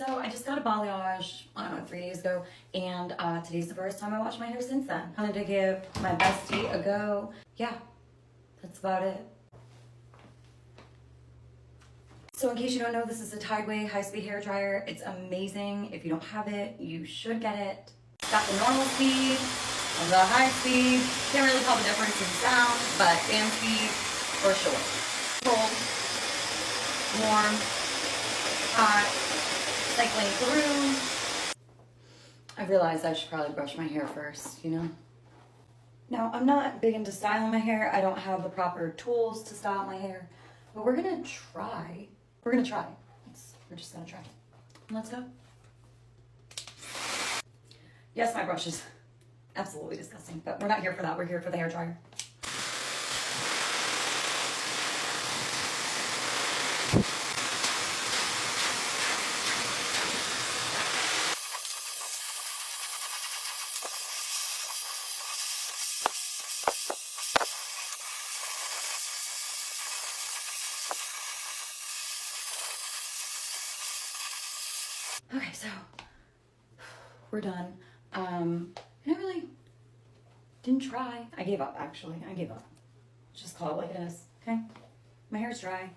So I just got a balayage, I don't know, 3 days ago, and today's the first time I washed my hair since then. I wanted to give my bestie a go. Yeah, that's about it. So in case you don't know, this is a Tideway high-speed hair dryer. It's amazing. If you don't have it, you should get it. Got the normal speed, the high speed. Can't really tell the difference in sound, but fan speed for sure. Cold, warm, hot, cycling through. I realized I should probably brush my hair first, you know? Now, I'm not big into styling my hair. I don't have the proper tools to style my hair, but we're gonna try. We're gonna try. We're just gonna try. Let's go. Yes, my brush is absolutely disgusting, but we're not here for that. We're here for the hair dryer. Okay, so we're done. I really didn't try. I gave up, actually. I gave up. Just call it like it is, okay? My hair's dry.